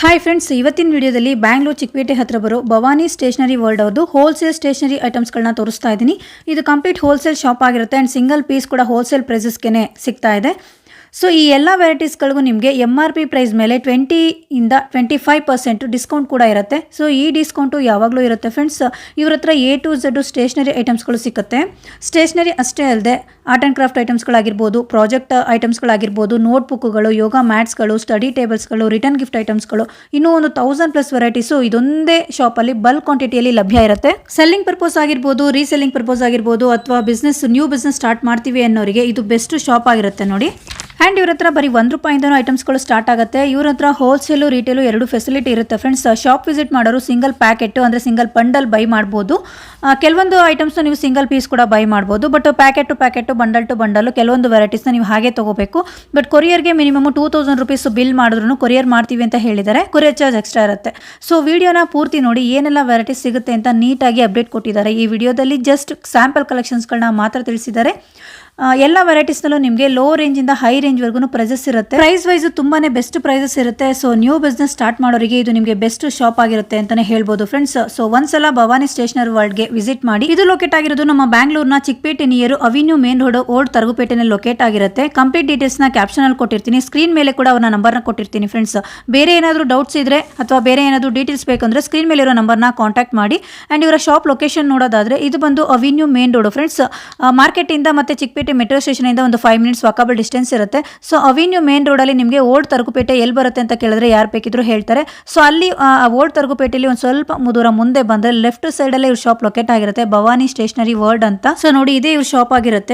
Hi friends, ಇವತ್ತಿನ ವಿಡಿಯೋದಲ್ಲಿ ಬ್ಯಾಂಗ್ಳೂರ್ ಚಿಕ್ಕಪೇಟೆ ಹತ್ರ ಬರೋ ಭವಾನಿ ಸ್ಟೇಷನರಿ ವರ್ಲ್ಡ್ ಅವ್ರದ್ದು ಹೋಲ್ಸೇಲ್ ಸ್ಟೇಷನರಿ ಐಟಮ್ಸ್ಗಳನ್ನ ತೋರಿಸ್ತಾ ಇದ್ದೀನಿ. ಇದು ಕಂಪ್ಲೀಟ್ ಹೋಲ್ಸೇಲ್ ಶಾಪ್ ಆಗಿರುತ್ತೆ ಆ್ಯಂಡ್ ಸಿಂಗಲ್ ಪೀಸ್ ಕೂಡ ಹೋಲ್ಸೇಲ್ ಪ್ರೈಸಸ್ಗೆ ಸಿಗ್ತಾ ಇದೆ. ಸೊ ಈ ಎಲ್ಲ ವೆರೈಟೀಸ್ಗಳಿಗೂ ನಿಮಗೆ MRP ಪ್ರೈಸ್ ಮೇಲೆ 20ಇಂದ 25% ಡಿಸ್ಕೌಂಟ್ ಕೂಡ ಇರುತ್ತೆ. ಸೊ ಈ ಡಿಸ್ಕೌಂಟು ಯಾವಾಗಲೂ ಇರುತ್ತೆ ಫ್ರೆಂಡ್ಸ್. ಇವ್ರ ಹತ್ರ A to Z ಸ್ಟೇಷನರಿ ಐಟಮ್ಸ್ಗಳು ಸಿಗುತ್ತೆ. ಸ್ಟೇಷನರಿ ಅಷ್ಟೇ ಅಲ್ಲದೆ ಆರ್ಟ್ ಆ್ಯಂಡ್ ಕ್ರಾಫ್ಟ್ ಐಟಮ್ಸ್ಗಳಾಗಿರ್ಬೋದು, ಪ್ರಾಜೆಕ್ಟ್ ಐಟಮ್ಸ್ಗಳಾಗಿರ್ಬೋದು, ನೋಟ್ಬುಕ್ಗಳು, ಯೋಗ ಮ್ಯಾಟ್ಸ್ಗಳು, ಸ್ಟಡಿ ಟೇಬಲ್ಸ್ಗಳು, ರಿಟರ್ನ್ ಗಿಫ್ಟ್ ಐಟಮ್ಸ್ಗಳು, ಇನ್ನೂ ಒಂದು 1000+ ವೆರೈಟೀಸು ಇದೊಂದೇ ಶಾಪಲ್ಲಿ ಬಲ್ಕ್ ಕ್ವಾಂಟಿಟಿಯಲ್ಲಿ ಲಭ್ಯ ಇರುತ್ತೆ. ಸೆಲ್ಲಿಂಗ್ ಪರ್ಪಸ್ ಆಗಿರ್ಬೋದು, ರೀಸೆಲ್ಲಿಂಗ್ ಪರ್ಪಸ್ ಆಗಿರ್ಬೋದು, ಅಥವಾ ನ್ಯೂ ಬಿಸ್ನೆಸ್ ಸ್ಟಾರ್ಟ್ ಮಾಡ್ತೀವಿ ಅನ್ನೋರಿಗೆ ಇದು ಬೆಸ್ಟ್ ಶಾಪ್ ಆಗಿರುತ್ತೆ ನೋಡಿ. ಆ್ಯಂಡ್ ಇವ್ರ ಹತ್ರ ಬರೀ ₹1 ಐಟಮ್ಸ್ಗಳು ಸ್ಟಾರ್ಟ್ ಆಗುತ್ತೆ. ಇವ್ರ ಹತ್ರ ಹೋಲ್ಸೇಲು ರೀಟೇಲು ಎರಡು ಫೆಸಿಲಿಟಿ ಇರುತ್ತೆ ಫ್ರೆಂಡ್ಸ್. ಶಾಪ್ ವಿಸಿಟ್ ಮಾಡೋರು ಸಿಂಗಲ್ ಪ್ಯಾಕೆಟು ಅಂದರೆ ಸಿಂಗಲ್ ಬಂಡಲ್ ಬೈ ಮಾಡ್ಬೋದು. ಕೆಲವೊಂದು ಐಟಮ್ಸ್ನ ನೀವು ಸಿಂಗಲ್ ಪೀಸ್ ಕೂಡ ಬೈ ಮಾಡ್ಬೋದು. But packet to packet, bundle to bundle ಕೆಲವೊಂದು ವೆರೈಟೀಸ್ನ ನೀವು ಹಾಗೆ ತೊಗೋಬೇಕು. ಬಟ್ ಕೊರಿಯರ್ಗೆ ಮಿನಿಮಮ್ ₹2000 ಬಿಲ್ ಮಾಡಿದ್ರು ಕೊರಿಯರ್ ಮಾಡ್ತೀವಿ ಅಂತ ಹೇಳಿದ್ದಾರೆ. ಕೊರಿಯರ್ ಚಾರ್ಜ್ ಎಕ್ಸ್ಟ್ರಾ ಇರುತ್ತೆ. ಸೊ ವಿಡಿಯೋನ ಪೂರ್ತಿ ನೋಡಿ, ಏನೆಲ್ಲ ವೆರೈಟೀಸ್ ಸಿಗುತ್ತೆ ಅಂತ ನೀಟಾಗಿ ಅಪ್ಡೇಟ್ ಕೊಟ್ಟಿದ್ದಾರೆ. ಈ ವಿಡಿಯೋದಲ್ಲಿ ಜಸ್ಟ್ ಸ್ಯಾಂಪಲ್ ಕಲೆಕ್ಷನ್ಸ್ಗಳನ್ನ ಮಾತ್ರ ತಿಳಿಸಿದ್ದಾರೆ. ಎಲ್ಲ ವೆರೈಟೀಸ್ನಲ್ಲೂ ನಿಮಗೆ ಲೋ ರೇಂಜಿಂದ ಹೈ ರೇಂಜ್ವರೆಗೂ ಪ್ರೈಸಸ್ ಇರುತ್ತೆ. ಪ್ರೈಸ್ ವೈಸು ತುಂಬಾ ಬೆಸ್ಟ್ ಪ್ರೈಸಸ್ ಇರುತ್ತೆ. ಸೊ ನ್ಯೂ ಬಿಸ್ನೆಸ್ ಸ್ಟಾರ್ಟ್ ಮಾಡೋರಿಗೆ ಇದು ನಿಮಗೆ ಬೆಸ್ಟ್ ಶಾಪ್ ಆಗಿರುತ್ತೆ ಅಂತಲೇ ಹೇಳ್ಬೋದು ಫ್ರೆಂಡ್ಸ್. ಸೊ ಒಂದ್ಸಲ ಭವಾನಿ ಸ್ಟೇಷನರಿ ವರ್ಲ್ಡ್ಗೆ ವಿಸಿಟ್ ಮಾಡಿ. ಇದು ಲೊಕೇಟ್ ಆಗಿರೋದು ನಮ್ಮ ಬ್ಯಾಂಗ್ಳೂರ್ನ Chickpet near avenue main road old ತರಗುಪೇಟೆನಲ್ಲಿ ಲೊಕೇಟ್ ಆಗಿರುತ್ತೆ. ಕಂಪ್ಲೀಟ್ ಡೀಟೇಲ್ಸ್ನ ಕ್ಯಾಪ್ಷನಲ್ಲಿ ಕೊಟ್ಟಿರ್ತೀನಿ. ಸ್ಕ್ರೀನ್ ಮೇಲೆ ಕೂಡ ಅವರ ನಂಬರ್ನ ಕೊಟ್ಟಿರ್ತೀನಿ ಫ್ರೆಂಡ್ಸ್. ಬೇರೆ ಏನಾದರೂ ಡೌಟ್ಸ್ ಇದ್ರೆ ಅಥವಾ ಬೇರೆ ಏನಾದರೂ ಡೀಟೇಲ್ಸ್ ಬೇಕಂದ್ರೆ ಸ್ಕ್ರೀನ್ ಮೇಲೆ ಇರೋ ನಂಬರ್ನ ಕಾಂಟ್ಯಾಕ್ಟ್ ಮಾಡಿ. ಆ್ಯಂಡ್ ಇವರ ಶಾಪ್ ಲೊಕೇಶನ್ ನೋಡೋದಾದ್ರೆ ಇದು ಬಂದು ಅವಿನ್ಯೂ ಮೇನ್ ರೋಡ್ ಫ್ರೆಂಡ್ಸ್. ಮಾರ್ಕೆಟಿಂದ ಮತ್ತೆ ಚಿಕ್ಕಪೇಟೆ ಮೆಟ್ರೋ ಸ್ಟೇಷನ್ ಇಂದ ಒಂದು 5 ಮಿನಿಟ್ಸ್ ವಾಕಬಲ್ ಡಿಸ್ಟೆನ್ಸ್ ಇರುತ್ತೆ. ಸೊ ಅವಿನ್ಯೂ ಮೇನ್ ರೋಡ್ ಅಲ್ಲಿ ನಿಮಗೆ ಓಲ್ಡ್ ತರಗುಪೇಟೆ ಎಲ್ಲಿ ಬರುತ್ತೆ ಅಂತ ಕೇಳಿದ್ರೆ ಯಾರು ಬೇಕಿದ್ರು ಹೇಳ್ತಾರೆ. ಸೊ ಅಲ್ಲಿ ಓಲ್ಡ್ ತರಗುಪೇಟೆಯಲ್ಲಿ ಒಂದು ಸ್ವಲ್ಪ ದೂರ ಮುಂದೆ ಬಂದ್ರೆ ಲೆಫ್ಟ್ ಸೈಡ್ ಅಲ್ಲೇ ಇವ್ರ ಶಾಪ್ ಲೊಕೇಟ್ ಆಗಿರುತ್ತೆ, ಭವಾನಿ ಸ್ಟೇಷನರಿ ವರ್ಲ್ಡ್ ಅಂತ. ಸೊ ನೋಡಿ, ಇದೇ ಇವ್ರ ಶಾಪ್ ಆಗಿರುತ್ತೆ.